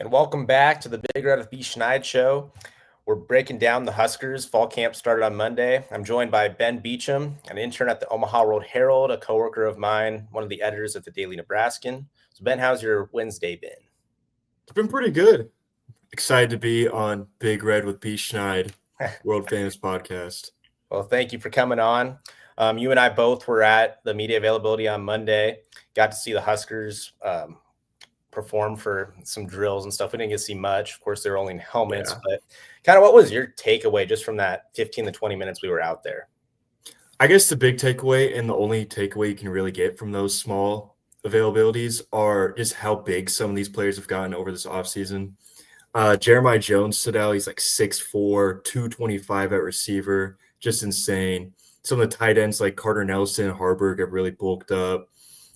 And welcome back to the Big Red with B. Schneid show. We're breaking down the Huskers. Fall camp started on Monday. I'm joined by Ben Beecham, an intern at the Omaha World Herald, a coworker of mine, one of the editors at the Daily Nebraskan. So, Ben, how's your Wednesday been? It's been pretty good. Excited to be on Big Red with B. Schneid, world famous podcast. Well, thank you for coming on. You and I both were at the media availability on Monday. Got to see the Huskers perform for some drills and stuff. We didn't get to see much. Of course, they were only in helmets, but kind of what was your takeaway just from that 15 to 20 minutes we were out there? I guess the big takeaway and the only takeaway you can really get from those small availabilities are just how big some of these players have gotten over this offseason. Jeremiah Jones stood out. He's like 6'4", 225 at receiver. Just insane. Some of the tight ends like Carter Nelson and Harburg have really bulked up.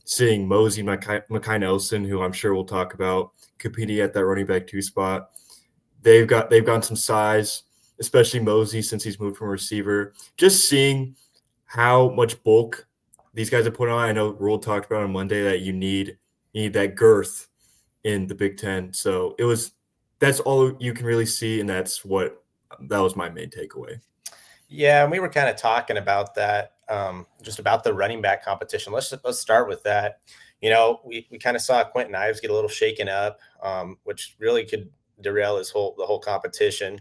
Seeing Mosey, Makai Nelson, who I'm sure we'll talk about, competing at that running back 2 spot. They've gotten some size, especially Mosey since he's moved from receiver. Just seeing how much bulk these guys have put on. I know Rule talked about on Monday that you need that girth in the Big Ten. So that's all you can really see, and that was my main takeaway. Yeah, and we were kind of talking about that, just about the running back competition. Let's start with that. You know, we kind of saw Quentin Ives get a little shaken up, which really could derail the whole competition.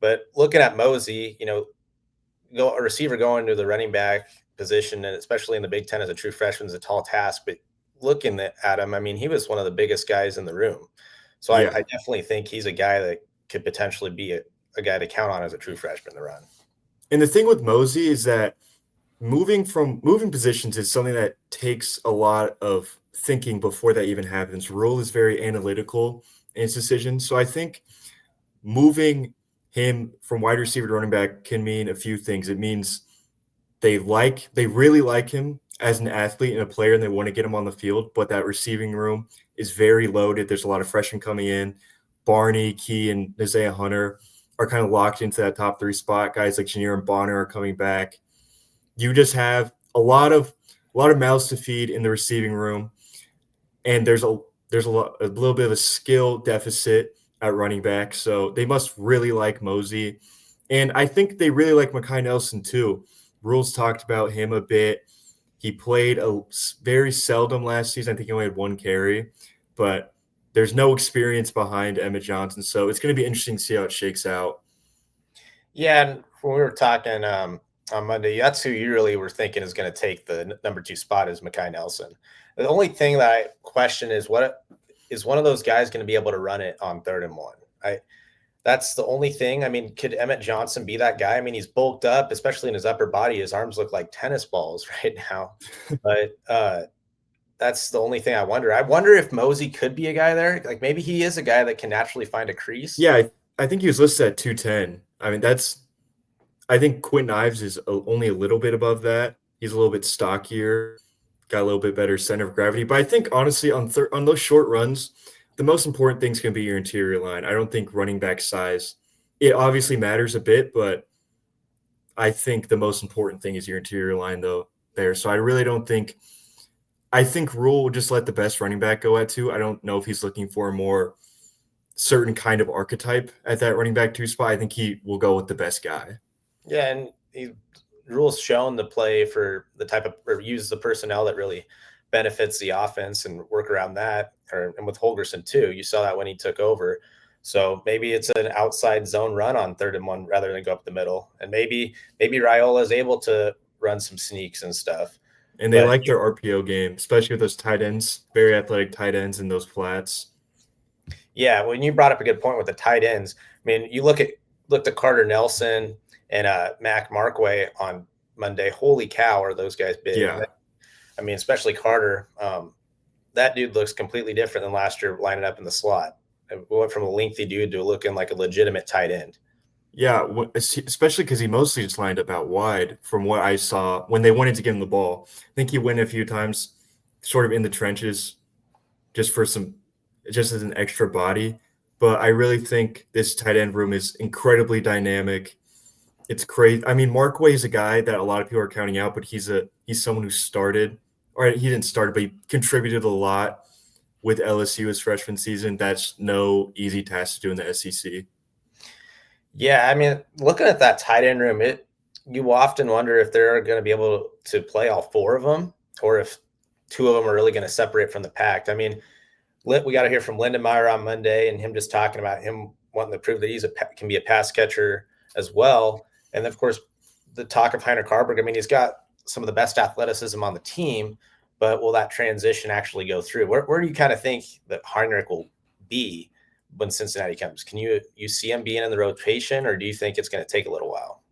But looking at Mosey, a receiver going to the running back position, and especially in the Big Ten as a true freshman, is a tall task. But looking at him, I mean, he was one of the biggest guys in the room. So I definitely think he's a guy that could potentially be a guy to count on as a true freshman to run. And the thing with Mosey is that moving positions is something that takes a lot of thinking before that even happens. Rule is very analytical in his decisions. So I think moving him from wide receiver to running back can mean a few things. It means they really like him as an athlete and a player, and they want to get him on the field, but that receiving room is very loaded. There's a lot of freshmen coming in. Barney, Key, and Isaiah Hunter are kind of locked into that top 3 spot. Guys like Janier and Bonner are coming back. You just have a lot of mouths to feed in the receiving room, and there's a little bit of a skill deficit at running back. So they must really like Mosey, and I think they really like Makai Nelson too. Rules talked about him a bit. He played very seldom last season. I think he only had 1 carry, but there's no experience behind Emmett Johnson, so it's going to be interesting to see how it shakes out. Yeah, and when we were talking on Monday, that's who you really were thinking is going to take the number 2 spot is Makai Nelson. The only thing that I question is what is one of those guys going to be able to run it on 3rd and 1? That's the only thing. I mean, could Emmett Johnson be that guy? I mean, he's bulked up, especially in his upper body. His arms look like tennis balls right now. But that's the only thing I wonder. I wonder if Mosey could be a guy there. Like maybe he is a guy that can naturally find a crease. Yeah, I think he was listed at 210. I mean, I think Quentin Ives is only a little bit above that. He's a little bit stockier, got a little bit better center of gravity. But I think, honestly, on those short runs, the most important thing's going to be your interior line. I don't think running back size. It obviously matters a bit, but I think the most important thing is your interior line, though, there. So I really don't think – I think Rule will just let the best running back go at 2. I don't know if he's looking for a more certain kind of archetype at that running back 2 spot. I think he will go with the best guy. Yeah, and Rule's shown to play for the type of or use the personnel that really benefits the offense and work around that. And with Holgerson too, you saw that when he took over. So maybe it's an outside zone run on 3rd and 1 rather than go up the middle. And maybe Raiola is able to run some sneaks and stuff. And they like their RPO game, especially with those tight ends, very athletic tight ends in those flats. Yeah, when you brought up a good point with the tight ends, I mean, you looked at Carter Nelson and Mac Markway on Monday. Holy cow, are those guys big? Yeah. I mean, especially Carter. That dude looks completely different than last year lining up in the slot. It went from a lengthy dude to looking like a legitimate tight end. Yeah, especially because he mostly just lined up out wide from what I saw when they wanted to give him the ball. I think he went a few times sort of in the trenches just as an extra body. But I really think this tight end room is incredibly dynamic. It's crazy. I mean, Markway is a guy that a lot of people are counting out, but he's someone who started, or he didn't start, but he contributed a lot with LSU his freshman season. That's no easy task to do in the SEC. Yeah, I mean, looking at that tight end room, you often wonder if they're going to be able to play all four of them, or if two of them are really going to separate from the pack. I mean, we got to hear from Lindenmeyer on Monday, and him just talking about him wanting to prove that can be a pass catcher as well. And then, of course, the talk of Heiner Carberg. I mean, he's got some of the best athleticism on the team, but will that transition actually go through? Where do you kind of think that Heinrich will be when Cincinnati comes? Can you see him being in the rotation, or do you think it's going to take a little while?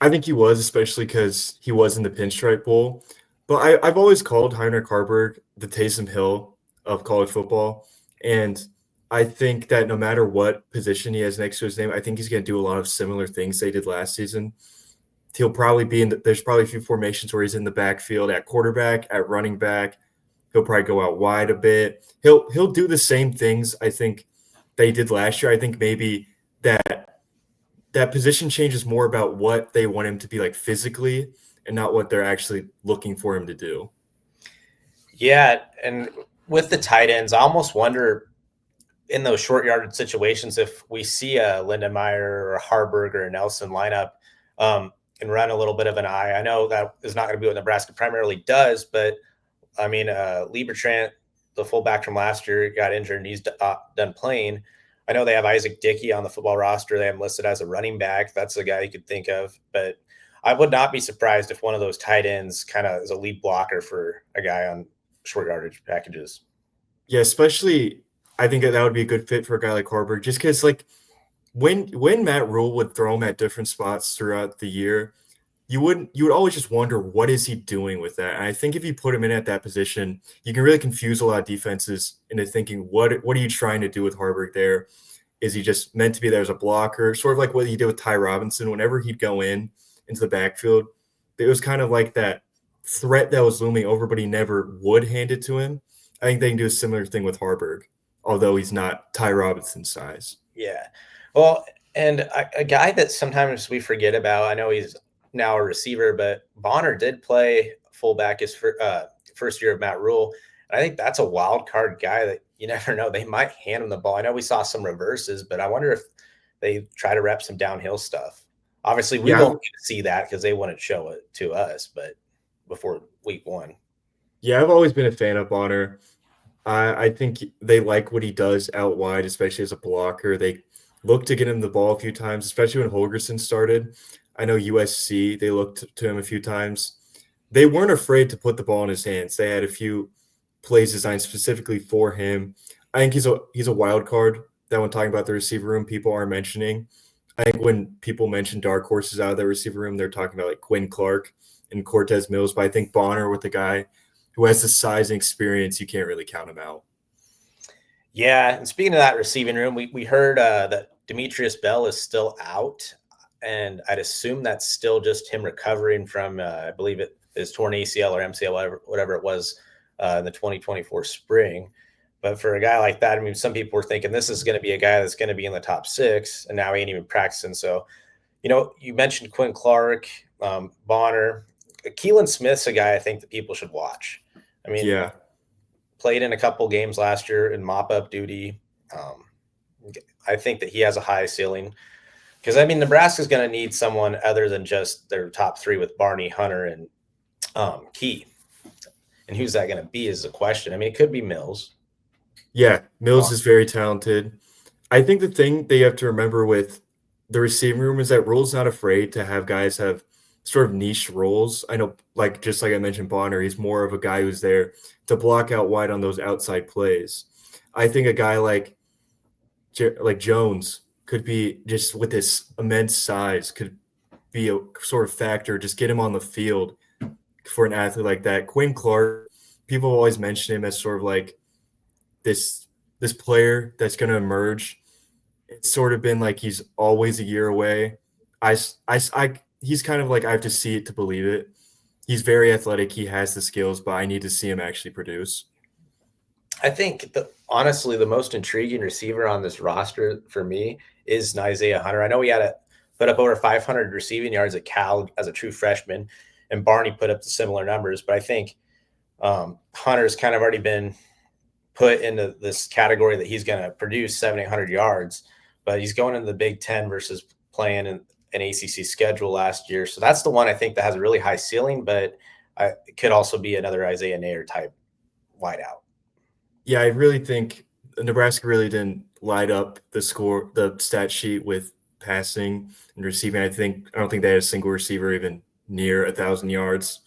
I think he was, especially because he was in the Pinstripe Bowl. But I've always called Heiner Carberg the Taysom Hill of college football. And I think that no matter what position he has next to his name, I think he's going to do a lot of similar things they did last season. He'll probably be there's probably a few formations where he's in the backfield at quarterback, at running back. He'll probably go out wide a bit. He'll do the same things I think they did last year. I think maybe that position change is more about what they want him to be like physically and not what they're actually looking for him to do. Yeah, and with the tight ends, I almost wonder in those short yarded situations if we see a Lindenmeyer or a Harburg or a Nelson lineup and run a little bit of an eye. I know that is not going to be what Nebraska primarily does, but I mean, Liebertrant, the fullback from last year, got injured and he's done playing. I know they have Isaac Dickey on the football roster. They have him listed as a running back. That's the guy you could think of. But I would not be surprised if one of those tight ends kind of is a lead blocker for a guy on short yardage packages. Yeah, especially I think that would be a good fit for a guy like Harburg, just because like when Matt Rule would throw him at different spots throughout the year, you would always just wonder what is he doing with that. And I think if you put him in at that position, you can really confuse a lot of defenses into thinking what are you trying to do with Harburg there? Is he just meant to be there as a blocker? Sort of like what he did with Ty Robinson. Whenever he'd go into the backfield, it was kind of like that threat that was looming over, but he never would hand it to him. I think they can do a similar thing with Harburg, although he's not Ty Robinson size. Yeah. Well, and a guy that sometimes we forget about, I know he's now a receiver, but Bonner did play fullback his first year of Matt Rule. And I think that's a wild card guy that you never know. They might hand him the ball. I know we saw some reverses, but I wonder if they try to rep some downhill stuff. Obviously, we Yeah, won't get to see that because they wouldn't show it to us, but before week one. yeah, I've always been a fan of Bonner. I think they like what he does out wide, especially as a blocker. They looked to get him the ball a few times, especially when Holgerson started. I know USC, they looked to him a few times. They weren't afraid to put the ball in his hands. They had a few plays designed specifically for him. I think he's a wild card that when talking about the receiver room, people are mentioning. I think when people mention dark horses out of the receiver room, they're talking about like Quinn Clark and Cortez Mills. But I think Bonner with the guy who has the size and experience, you can't really count him out. Yeah, and speaking of that receiving room, we heard that Demetrius Bell is still out, and I'd assume that's still just him recovering from, I believe it is torn ACL or MCL, whatever it was in the 2024 spring. But for a guy like that, I mean, some people were thinking this is going to be a guy that's going to be in the top six, and now he ain't even practicing. So, you mentioned Quinn Clark, Bonner. Keelan Smith's a guy I think that people should watch. I mean, Yeah. played in a couple games last year in mop-up duty. Um, I think that he has a high ceiling because, I mean, Nebraska's going to need someone other than just their top three with Barney, Hunter, and Key. And who's that going to be is the question. I mean, it could be Mills. Yeah, Mills is very talented. I think the thing that you have to remember with the receiving room is that Rule's not afraid to have guys have sort of niche roles. I know, like just like I mentioned, Bonner, he's more of a guy who's there to block out wide on those outside plays. I think a guy like Jones could be just with his immense size could be a sort of factor. Just get him on the field for an athlete like that. Quinn Clark, people always mention him as sort of like this player that's going to emerge. It's sort of been like he's always a year away. He's kind of like I have to see it to believe it. He's very athletic. He has the skills, but I need to see him actually produce. I think honestly, the most intriguing receiver on this roster for me is Isaiah Hunter. I know he had to put up over 500 receiving yards at Cal as a true freshman, and Barney put up the similar numbers. But I think Hunter's kind of already been put into this category that he's going to produce 700, 800 yards, but he's going into the Big Ten versus playing in an ACC schedule last year. So that's the one I think that has a really high ceiling, but it could also be another Isaiah Nayer type wideout. Yeah, I really think Nebraska really didn't light up the stat sheet with passing and receiving. I don't think they had a single receiver even near 1,000 yards.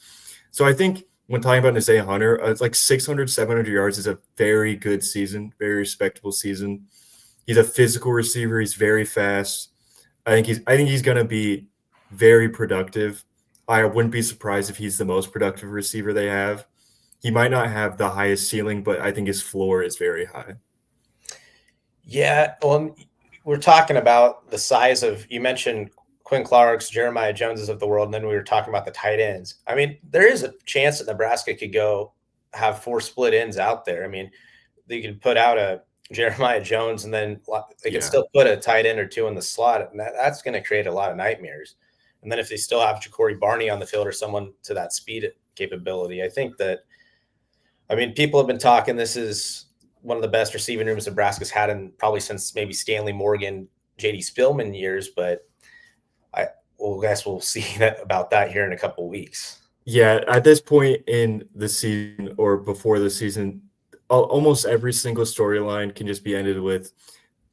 So I think when talking about Isaiah Hunter, it's like 600, 700 yards is a very good season, very respectable season. He's a physical receiver. He's very fast. I think he's going to be very productive. I wouldn't be surprised if he's the most productive receiver they have. He might not have the highest ceiling, but I think his floor is very high. Yeah, well, we're talking about the size of, you mentioned Quinn Clark's, Jeremiah Joneses of the world, and then we were talking about the tight ends. I mean, there is a chance that Nebraska could go have 4 split ends out there. I mean, they could put out a Jeremiah Jones, and then they could Yeah. still put a tight end or 2 in the slot, and that's going to create a lot of nightmares. And then if they still have Ja'Cory Barney on the field or someone to that speed capability, I think that, I mean, people have been talking, this is one of the best receiving rooms Nebraska's had in probably since maybe Stanley Morgan, JD Spillman years, but I guess we'll see about that here in a couple of weeks. Yeah, at this point in the season or before the season, almost every single storyline can just be ended with,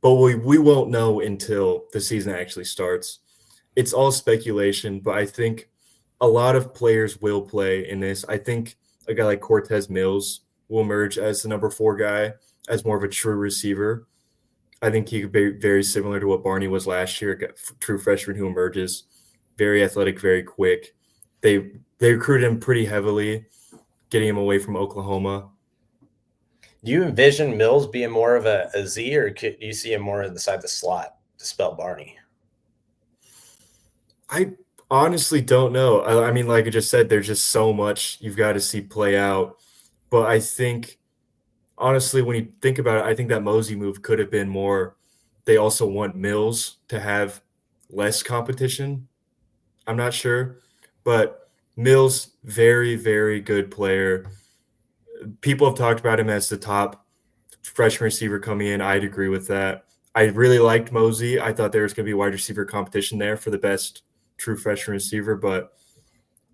but we won't know until the season actually starts. It's all speculation, but I think a lot of players will play in this. I think a guy like Cortez Mills will emerge as the number 4 guy, as more of a true receiver. I think he could be very similar to what Barney was last year, a true freshman who emerges, very athletic, very quick. They recruited him pretty heavily, getting him away from Oklahoma. Do you envision Mills being more of a Z, or could you see him more inside the slot to spell Barney? I honestly don't know. I mean, like I just said, there's just so much you've got to see play out. But I think, honestly, when you think about it, I think that Mosey move could have been more. They also want Mills to have less competition. I'm not sure. But Mills, very, very good player. People have talked about him as the top freshman receiver coming in. I'd agree with that. I really liked Mosey. I thought there was going to be wide receiver competition there for the best true freshman receiver, but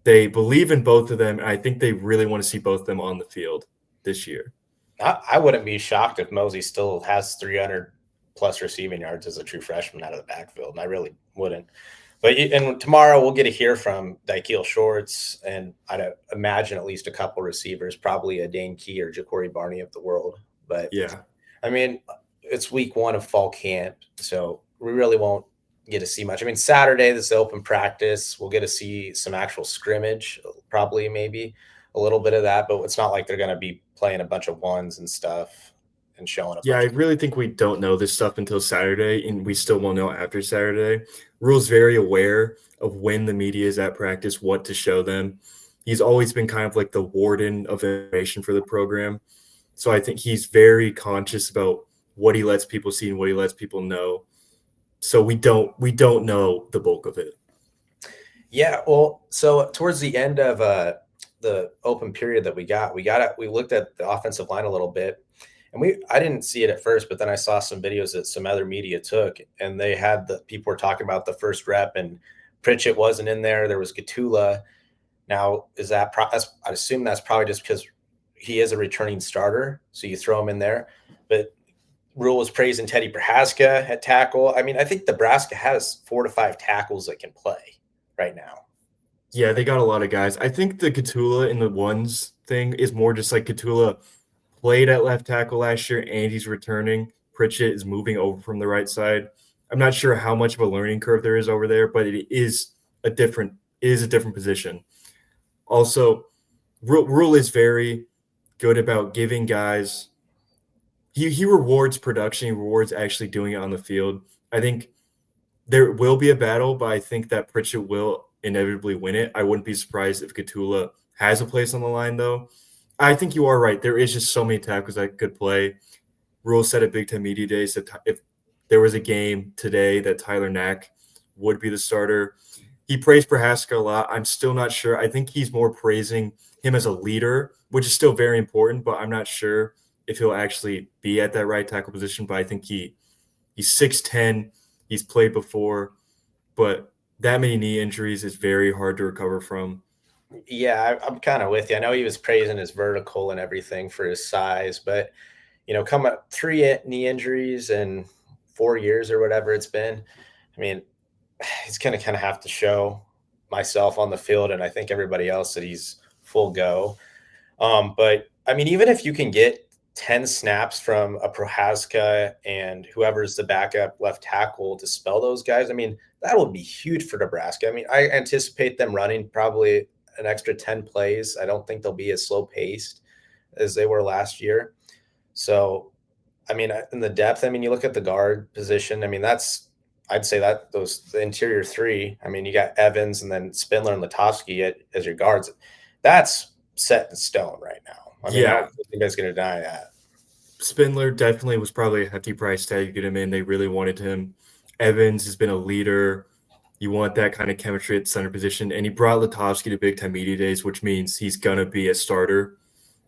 they believe in both of them, and I think they really want to see both of them on the field this year. I wouldn't be shocked if Mosey still has 300 plus receiving yards as a true freshman out of the backfield, and I really wouldn't. But and tomorrow we'll get to hear from Dykeel Shorts, and I'd imagine at least a couple receivers, probably a Dane Key or Ja'Cory Barney of the world. But Yeah. I mean, it's week 1 of fall camp, so we really won't get to see much. I mean, Saturday, this is open practice. We'll get to see some actual scrimmage, probably maybe a little bit of that, but it's not like they're going to be playing a bunch of ones and stuff and showing a Yeah, I bunch of. really think we don't know this stuff until Saturday, and we still won't know after Saturday. Rhule's very aware of when the media is at practice, what to show them. He's always been kind of like the warden of information for the program. So I think he's very conscious about what he lets people see and what he lets people know. So we don't know the bulk of it. Yeah, well, so towards the end of the open period that we looked at the offensive line a little bit, and I didn't see it at first, but then I saw some videos that some other media took, and they had the people were talking about the first rep, and Pritchett wasn't in there. There was Gatula. Now, is that I assume that's probably just because he is a returning starter, so you throw him in there. But Rhule was praising Teddy Prohaska at tackle. I mean, I think Nebraska has 4 to 5 tackles that can play right now. Yeah, they got a lot of guys. I think the Gatula in the ones thing is more just like Gatula played at left tackle last year and he's returning. Pritchett is moving over from the right side. I'm not sure how much of a learning curve there is over there, but it is a different position. Also, Rhule is very good about giving guys. He rewards production. He rewards actually doing it on the field. I think there will be a battle, but I think that Pritchett will inevitably win it. I wouldn't be surprised if Gatula has a place on the line, though. I think you are right. There is just so many tackles that could play. Rhule said at Big Ten Media Days that if there was a game today that Tyler Knack would be the starter. He praised Prohaska a lot. I'm still not sure. I think he's more praising him as a leader, which is still very important, but I'm not sure if he'll actually be at that right tackle position, but I think he's 6'10", he's played before, but that many knee injuries is very hard to recover from. Yeah, I'm kind of with you. I know he was praising his vertical and everything for his size, but come up three knee injuries in 4 years or whatever it's been. I mean, he's going to kind of have to show myself on the field, and I think everybody else that he's full go. But I mean, even if you can get 10 snaps from a Prohaska and whoever's the backup left tackle to spell those guys, I mean, that would be huge for Nebraska. I mean, I anticipate them running probably an extra 10 plays. I don't think they'll be as slow paced as they were last year. So, I mean, in the depth, I mean, you look at the guard position. I mean, I'd say that the interior three. I mean, you got Evans and then Spindler and Latovsky as your guards. That's set in stone right now. I mean, I Yeah, don't think anybody's going to deny that. Spindler definitely was probably a hefty price tag to get him in. They really wanted him. Evans has been a leader. You want that kind of chemistry at center position, and he brought Latovsky to Big Time Media Days, which means he's gonna be a starter.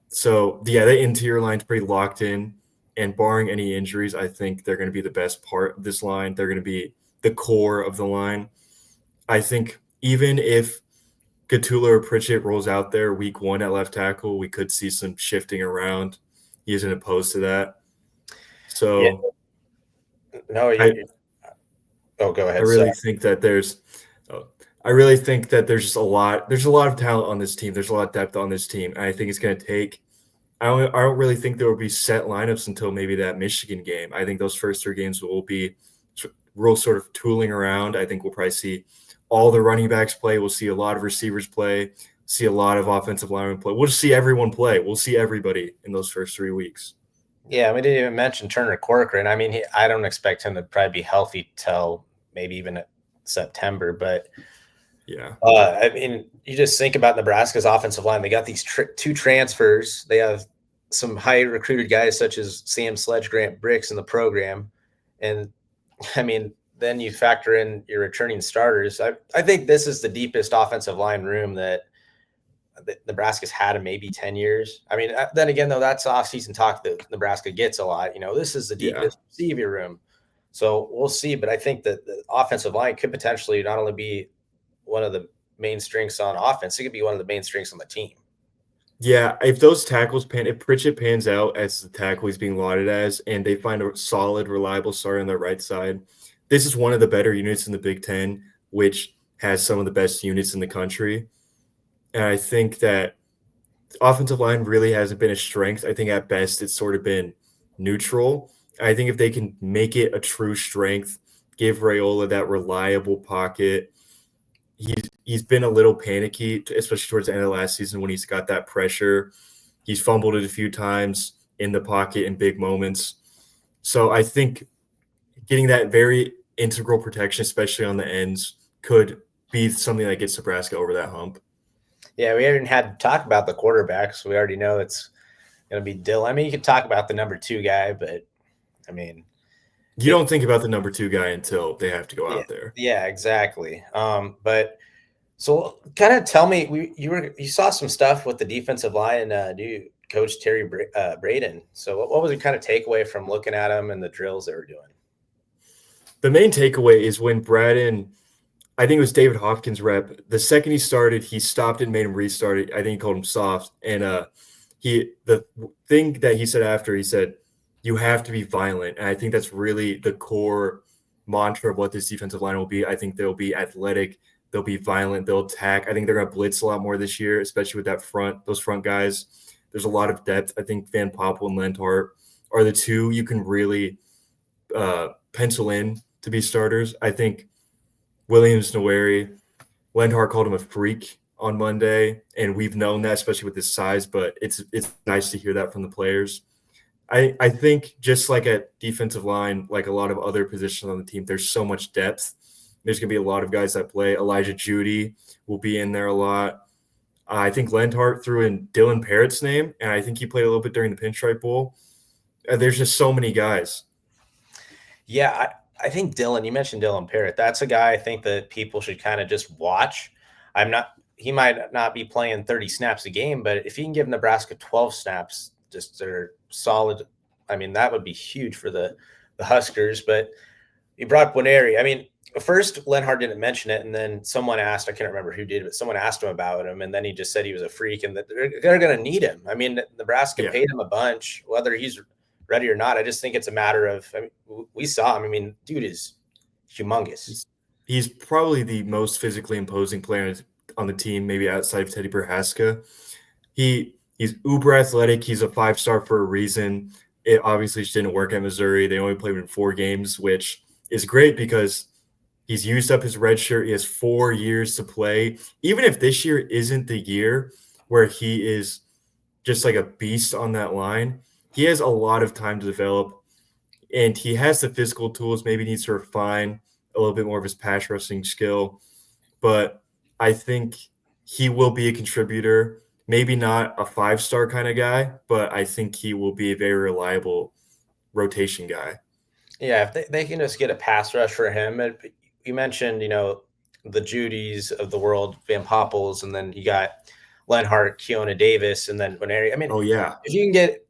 So yeah, the interior line's pretty locked in, and barring any injuries, I think they're going to be the best part of this line. They're going to be the core of the line. I think even if Gatula or Pritchett rolls out there week one at left tackle, we could see some shifting around. He isn't opposed to that. Yeah. So No, I, oh, go I ahead. Sorry. really think that there's I really think that there's a lot of talent on this team. There's a lot of depth on this team. And I think it's going to take I don't really think there will be set lineups until maybe that Michigan game. I think those first three games will be real sort of tooling around. I think we'll probably see all the running backs play. We'll see a lot of receivers play, see a lot of offensive linemen play. We'll just see everyone play. We'll see everybody in those first 3 weeks. Yeah, we didn't even mention Turner Corcoran. I mean, I don't expect him to probably be healthy till maybe even September. But yeah, I mean, you just think about Nebraska's offensive line. They got these two transfers. They have some high recruited guys such as Sam Sledge, Grant Bricks in the program, and I mean, then you factor in your returning starters. I think this is the deepest offensive line room that Nebraska's had in maybe 10 years. I mean, then again, though, that's off-season talk that Nebraska gets a lot. This is the yeah. deepest receiver room. So we'll see. But I think that the offensive line could potentially not only be one of the main strengths on offense, it could be one of the main strengths on the team. Yeah, if those tackles if Pritchett pans out as the tackle he's being lauded as, and they find a solid, reliable starter on their right side, this is one of the better units in the Big Ten, which has some of the best units in the country. And I think that offensive line really hasn't been a strength. I think at best it's sort of been neutral. I think if they can make it a true strength, give Raiola that reliable pocket. He's been a little panicky, especially towards the end of last season when he's got that pressure. He's fumbled it a few times in the pocket in big moments. So I think getting that very integral protection, especially on the ends, could be something that gets Nebraska over that hump. Yeah, we haven't had to talk about the quarterbacks. We already know it's going to be Dylan. I mean, you could talk about the number 2 guy, but I mean, You don't think about the number 2 guy until they have to go yeah, out there. yeah, exactly. But so kind of tell me, you saw some stuff with the defensive line, new coach Terry Braden. So what was your kind of takeaway from looking at him and the drills they were doing? The main takeaway is when Braden, I think it was David Hopkins' rep. The second he started, he stopped and made him restart it. I think he called him soft. And the thing that he said after, he said, you have to be violent. And I think that's really the core mantra of what this defensive line will be. I think they'll be athletic. They'll be violent. They'll attack. I think they're going to blitz a lot more this year, especially with those front guys. There's a lot of depth. I think Van Poppel and Lenthart are the two you can really pencil in to be starters. I think Williams Noweri, Lenthart called him a freak on Monday, and we've known that, especially with his size, but it's nice to hear that from the players. I think just like at defensive line, like a lot of other positions on the team, there's so much depth. There's going to be a lot of guys that play. Elijah Judy will be in there a lot. I think Lenthart threw in Dylan Parrott's name, and I think he played a little bit during the Pinstripe Bowl. There's just so many guys. Yeah, I think Dylan, you mentioned Dylan Parrott. That's a guy I think that people should kind of just watch. He might not be playing 30 snaps a game, but if he can give Nebraska 12 snaps, just they're solid. I mean, that would be huge for the Huskers. But you brought up Winery. I mean, first Lenhart didn't mention it, and then someone asked. I can't remember who did, but someone asked him about him, and then he just said he was a freak and that they're going to need him. I mean, Nebraska Yeah. paid him a bunch, whether he's ready or not. I just think it's a matter of. I mean, we saw him. I mean, dude is humongous. He's probably the most physically imposing player on the team, maybe outside of Teddy Prohaska. He's uber athletic. He's a 5-star for a reason. It obviously just didn't work at Missouri. They only played him in 4 games, which is great because he's used up his red shirt. He has 4 years to play. Even if this year isn't the year where he is just like a beast on that line, he has a lot of time to develop, and he has the physical tools. Maybe needs to refine a little bit more of his pass rushing skill, but I think he will be a contributor. Maybe not a 5-star kind of guy, but I think he will be a very reliable rotation guy. Yeah, if they can just get a pass rush for him. You mentioned, the Judys of the world, Van Poppels, and then you got Lenhart, Keona Davis, and then Winery. I mean, Oh yeah, if you can get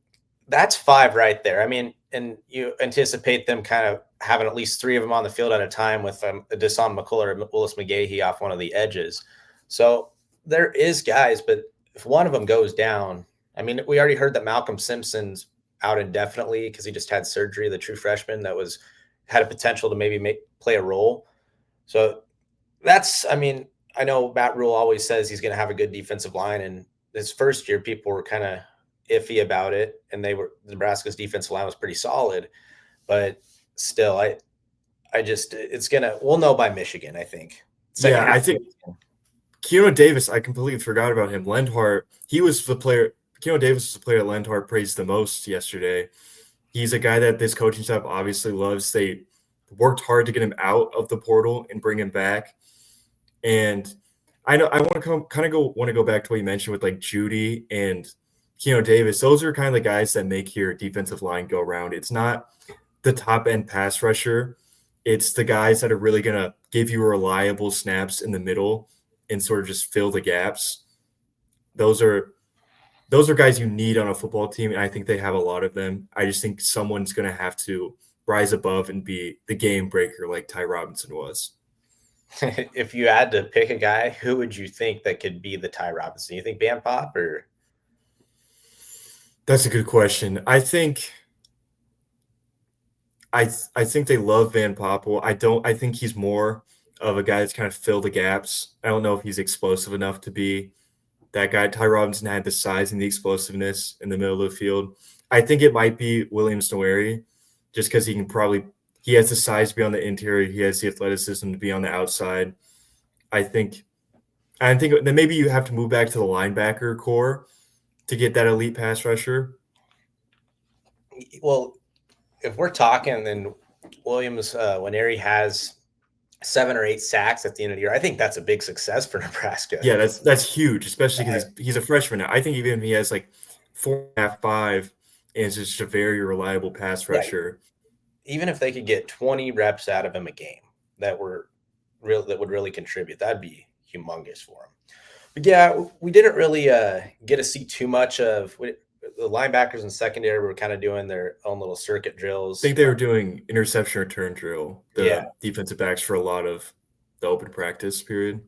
that's 5 right there. I mean, and you anticipate them kind of having at least 3 of them on the field at a time with Desan McCullough or Willis McGahee off one of the edges. So there is guys, but if one of them goes down, I mean, we already heard that Malcolm Simpson's out indefinitely because he just had surgery, the true freshman that had a potential to maybe play a role. So I mean, I know Matt Rule always says he's going to have a good defensive line, and his first year, people were kind of iffy about it, and Nebraska's defensive line was pretty solid, but still, we'll know by Michigan, I think. Second yeah. half. I think Keona Davis. I completely forgot about him. Lenhart. He was the player. Keona Davis was the player that Lenhart praised the most yesterday. He's a guy that this coaching staff obviously loves. They worked hard to get him out of the portal and bring him back. And I know I want to go back to what you mentioned with like Judy and Keona Davis. Those are kind of the guys that make your defensive line go around. It's not the top end pass rusher. It's the guys that are really going to give you reliable snaps in the middle and sort of just fill the gaps. Those are guys you need on a football team, and I think they have a lot of them. I just think someone's going to have to rise above and be the game breaker like Ty Robinson was. If you had to pick a guy, who would you think that could be the Ty Robinson? You think Bam Pop or? That's a good question. I think they love Van Poppel. I think he's more of a guy that's kind of fill the gaps. I don't know if he's explosive enough to be that guy. Ty Robinson had the size and the explosiveness in the middle of the field. I think it might be Williams Nwaneri, just because he has the size to be on the interior. He has the athleticism to be on the outside. I think that maybe you have to move back to the linebacker core to get that elite pass rusher. Well, if we're talking, then Williams Nwaneri has 7 or 8 sacks at the end of the year. I think that's a big success for Nebraska. Yeah, that's huge, especially because he's a freshman now. I think even if he has like 4.5, 5, and it's just a very reliable pass rusher. Yeah. Even if they could get 20 reps out of him a game that would really contribute, that'd be humongous for him. But yeah, we didn't really get to see too much of the linebackers and secondary were kind of doing their own little circuit drills. I think they were doing interception return drill, the defensive backs, for a lot of the open practice period.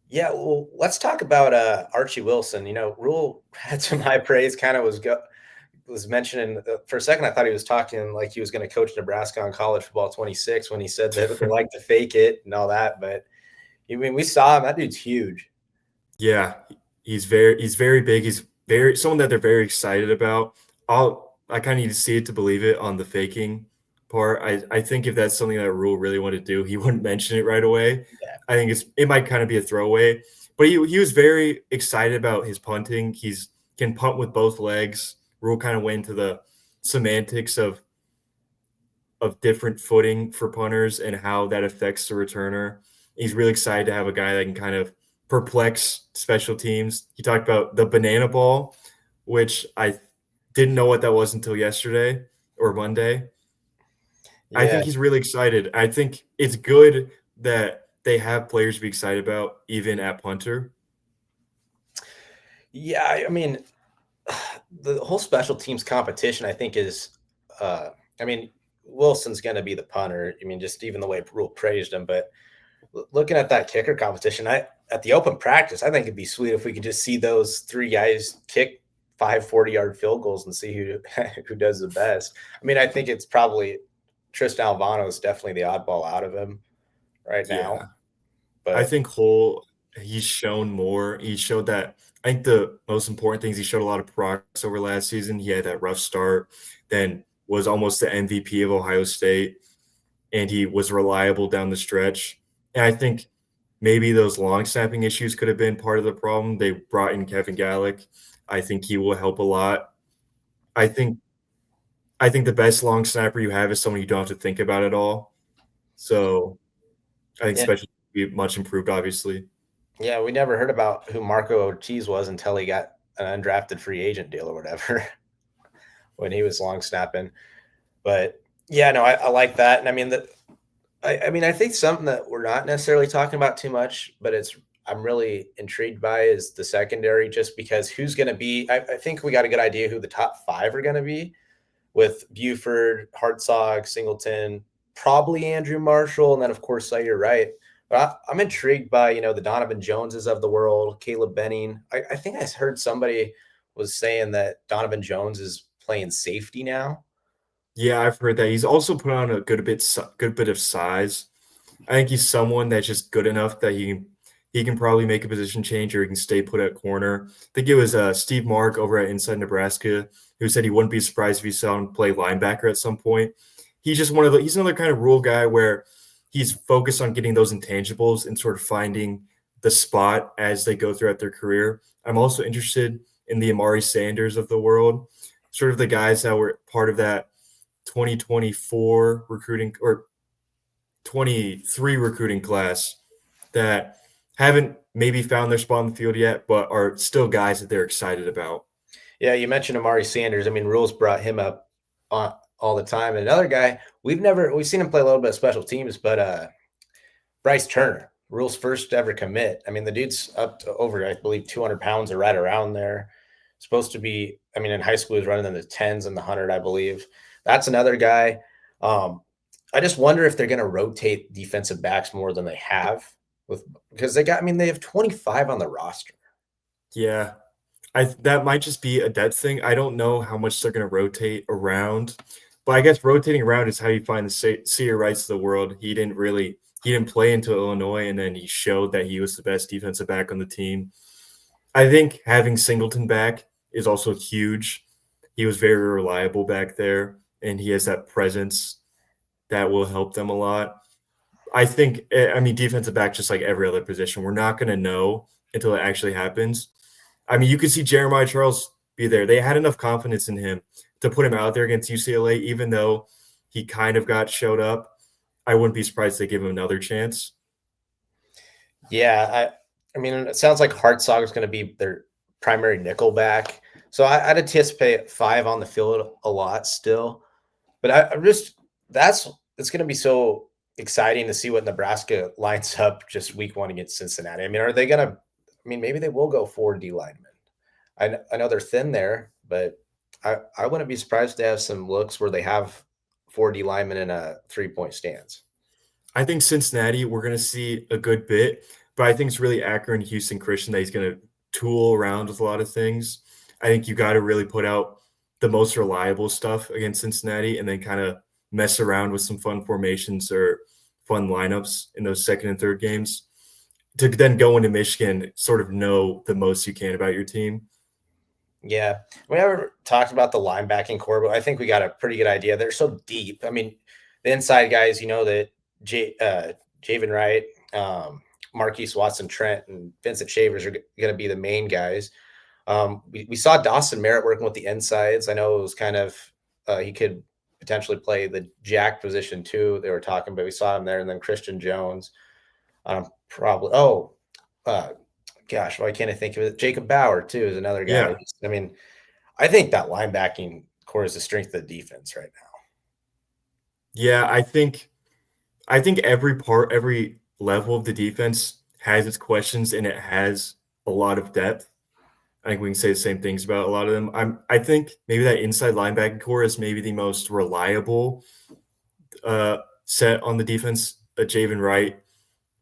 Yeah, well, let's talk about Archie Wilson. Rule had some high praise, kind of was mentioning for a second. I thought he was talking like he was going to coach Nebraska on College Football 26 when he said that they like to fake it and all that. But I mean, we saw him. That dude's huge. Yeah, he's very big. He's someone that they're very excited about. I kind of need to see it to believe it on the faking part. I think if that's something that Rule really wanted to do, he wouldn't mention it right away. Yeah. I think it might kind of be a throwaway. But he was very excited about his punting. He's can punt with both legs. Rule kind of went into the semantics of different footing for punters and how that affects the returner. He's really excited to have a guy that can kind of perplex special teams. He talked about the banana ball, which I didn't know what that was until yesterday or Monday. Yeah. I think he's really excited. I think it's good that they have players to be excited about, even at punter. Yeah, I mean, the whole special teams competition, I think, is, I mean, Wilson's going to be the punter. I mean, just even the way Rule praised him. But looking at that kicker competition, I at the open practice, I think it'd be sweet if we could just see those three guys kick 5 40-yard field goals and see who who does the best. I mean, I think it's probably Tristan Alvano is definitely the oddball out of him right now, Yeah. I but think Cole, he's shown more. He showed that. I think the most important things, he showed a lot of progress over last season. He had that rough start, then was almost the MVP of Ohio State, and he was reliable down the stretch. And I think maybe those long snapping issues could have been part of the problem. They brought in Kevin Gallick. I think he will help a lot. I think I think the best long snapper you have is someone you don't have to think about at all. So I think yeah, special be much improved, obviously. yeah, we never heard about who Marco Ortiz was until he got an undrafted free agent deal or whatever when he was long snapping. But yeah, no, I like that, and I mean the I mean, I think something that we're not necessarily talking about too much, but it's I'm really intrigued by is the secondary, just because who's going to be. I think we got a good idea who the top five are going to be with Buford, Hartzog, Singleton, probably Andrew Marshall, and then of course, so you're right. But I'm intrigued by the Donovan Joneses of the world, Caleb Benning. I think I heard somebody was saying that Donovan Jones is playing safety now. Yeah, I've heard that. He's also put on a good bit of size. I think he's someone that's just good enough that he can probably make a position change or he can stay put at corner. I think it was Steve Mark over at Inside Nebraska who said he wouldn't be surprised if he saw him play linebacker at some point. He's just he's another kind of rule guy where he's focused on getting those intangibles and sort of finding the spot as they go throughout their career. I'm also interested in the Amari Sanders of the world, sort of the guys that were part of that 2024 recruiting or 23 recruiting class that haven't maybe found their spot on the field yet, but are still guys that they're excited about. Yeah, you mentioned Amari Sanders. I mean, Rules brought him up all the time. And another guy, we've seen him play a little bit of special teams, but Bryce Turner, Rules' first ever commit. I mean, the dude's up to over, I believe, 200 pounds or right around there. Supposed to be, I mean, in high school, he was running in the tens and the 100, I believe. That's another guy. I just wonder if they're going to rotate defensive backs more than they have with because I mean, they have 25 on the roster. Yeah, I that might just be a depth thing. I don't know how much they're going to rotate around, but I guess rotating around is how you find the Seer Wrights of the world. He didn't play into Illinois, and then he showed that he was the best defensive back on the team. I think having Singleton back is also huge. He was very reliable back there, and he has that presence that will help them a lot. I mean, defensive back, just like every other position, we're not going to know until it actually happens. I mean, you could see Jeremiah Charles be there. They had enough confidence in him to put him out there against UCLA, even though he kind of got showed up. I wouldn't be surprised they give him another chance. Yeah, I mean, it sounds like Hartzog is going to be their primary nickel back. So I'd anticipate five on the field a lot still. But I'm just that's it's going to be so exciting to see what Nebraska lines up just week one against Cincinnati. I mean, are they going to? I mean, maybe they will go 4 D linemen. I know they're thin there, but I wouldn't be surprised to have some looks where they have 4 D linemen in a 3-point stance. I think Cincinnati, we're going to see a good bit, but I think it's really Akron, Houston Christian that he's going to tool around with a lot of things. I think you got to really put out the most reliable stuff against Cincinnati and then kind of mess around with some fun formations or fun lineups in those second and third games to then go into Michigan, sort of know the most you can about your team. Yeah, we never talked about the linebacking core, but I think we got a pretty good idea. They're so deep. I mean, the inside guys, that Javen Wright, Marquise Watson Trent, and Vincent Shavers are going to be the main guys. We saw Dawson Merritt working with the insides. I know it was kind of he could potentially play the jack position too. They were talking, but we saw him there, and then Christian Jones. Probably. Oh, uh, gosh, why can't I think of it? Jacob Bauer too is another guy. Yeah. I mean, I think that linebacking core is the strength of the defense right now. Yeah, I think every level of the defense has its questions and it has a lot of depth. I think we can say the same things about a lot of them. I think maybe that inside linebacking core is maybe the most reliable set on the defense. Javen Wright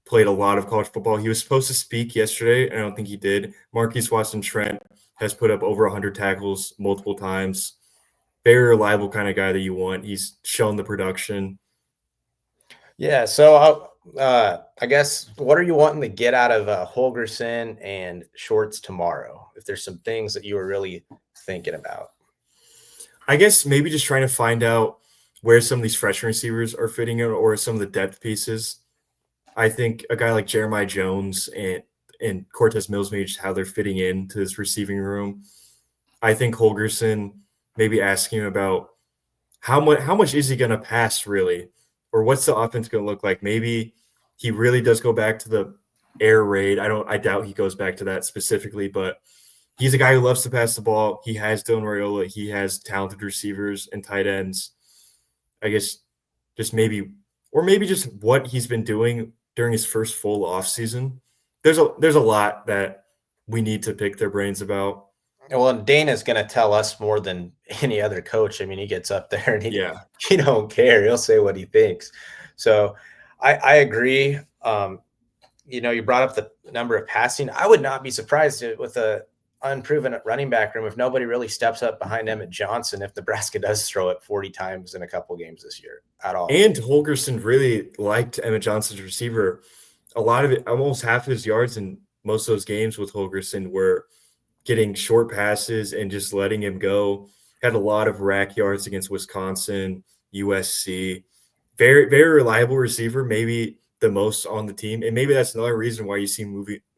played a lot of college football. He was supposed to speak yesterday, and I don't think he did. Marquise Watson Trent has put up over 100 tackles multiple times. Very reliable kind of guy that you want. He's shown the production. Yeah. So I guess what are you wanting to get out of Holgerson and Shorts tomorrow? If there's some things that you were really thinking about. I guess maybe just trying to find out where some of these freshman receivers are fitting in or some of the depth pieces. I think a guy like Jeremiah Jones and Cortez Mills, maybe just how they're fitting into this receiving room. I think Holgerson, maybe asking him about how much is he going to pass really, or what's the offense going to look like? Maybe he really does go back to the air raid. I doubt he goes back to that specifically, but he's a guy who loves to pass the ball. He has Dylan Raiola. He has talented receivers and tight ends. I guess just maybe, or maybe just what he's been doing during his first full off season. There's a lot that we need to pick their brains about. Well, and Dana's going to tell us more than any other coach. I mean, he gets up there and Yeah. he don't care. He'll say what he thinks. So I agree. You brought up the number of passing. I would not be surprised with a unproven running back room if nobody really steps up behind Emmett Johnson if Nebraska does throw it 40 times in a couple games this year at all. And Holgerson really liked Emmett Johnson's receiver. A lot of it, almost half of his yards in most of those games with Holgerson were getting short passes and just letting him go. Had a lot of rack yards against Wisconsin, USC. Very, very reliable receiver, maybe the most on the team. And maybe that's another reason why you see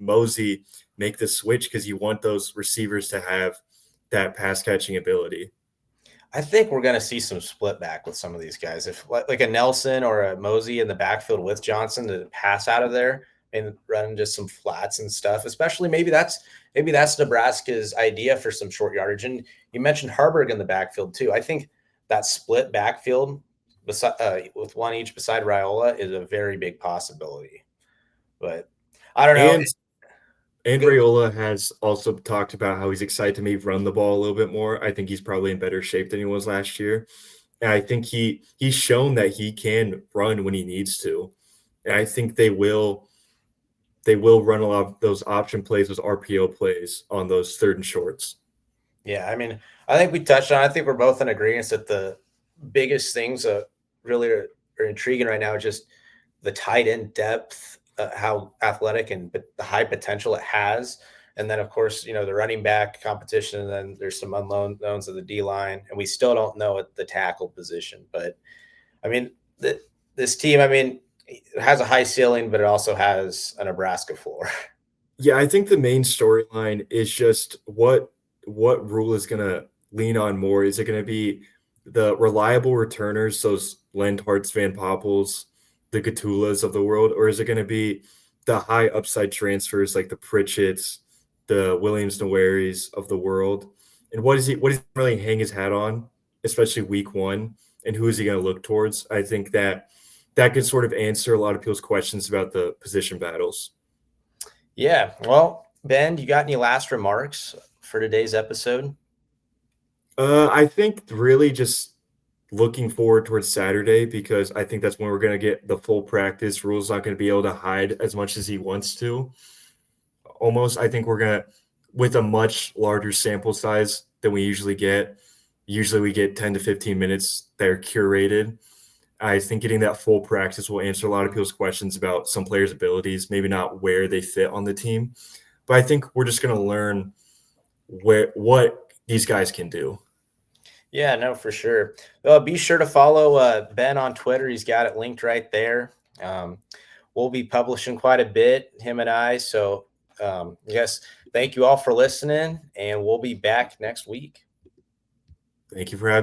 Mosey make the switch, because you want those receivers to have that pass catching ability. I think we're going to see some split back with some of these guys. If like a Nelson or a Mosey in the backfield with Johnson to pass out of there and run just some flats and stuff, especially maybe that's Nebraska's idea for some short yardage. And you mentioned Harburg in the backfield too. I think that split backfield with one each beside Raiola is a very big possibility. But I don't know. And Raiola has also talked about how he's excited to maybe run the ball a little bit more. I think he's probably in better shape than he was last year. And I think he's shown that he can run when he needs to. And I think they will run a lot of those option plays, those RPO plays on those third and shorts. Yeah, I mean, I think we touched on. I think we're both in agreement that the biggest things that really are intriguing right now are just the tight end depth, how athletic and the high potential it has, and then of course the running back competition. And then there's some unknowns of the D line, and we still don't know at the tackle position. But I mean, this team, I mean, it has a high ceiling, but it also has a Nebraska floor. Yeah, I think the main storyline is just what Rule is going to lean on more. Is it going to be the reliable returners, those Lenharts, Van Poppels, the Gatulas of the world, or is it going to be the high upside transfers like the Pritchett's, the Williams Nwaris of the world? And what is he really hang his hat on, especially week one? And who is he going to look towards? I think that could sort of answer a lot of people's questions about the position battles. Yeah. Well, Ben, you got any last remarks for today's episode? I think really just looking forward towards Saturday, because I think that's when we're going to get the full practice. Rule's not going to be able to hide as much as he wants to. Almost, I think we're going to, with a much larger sample size than we usually get. Usually we get 10 to 15 minutes that are curated. I think getting that full practice will answer a lot of people's questions about some players' abilities, maybe not where they fit on the team. But I think we're just going to learn what these guys can do. Yeah, no, for sure. Be sure to follow Ben on Twitter. He's got it linked right there. We'll be publishing quite a bit, him and I. So, yes, thank you all for listening, and we'll be back next week. Thank you for having me.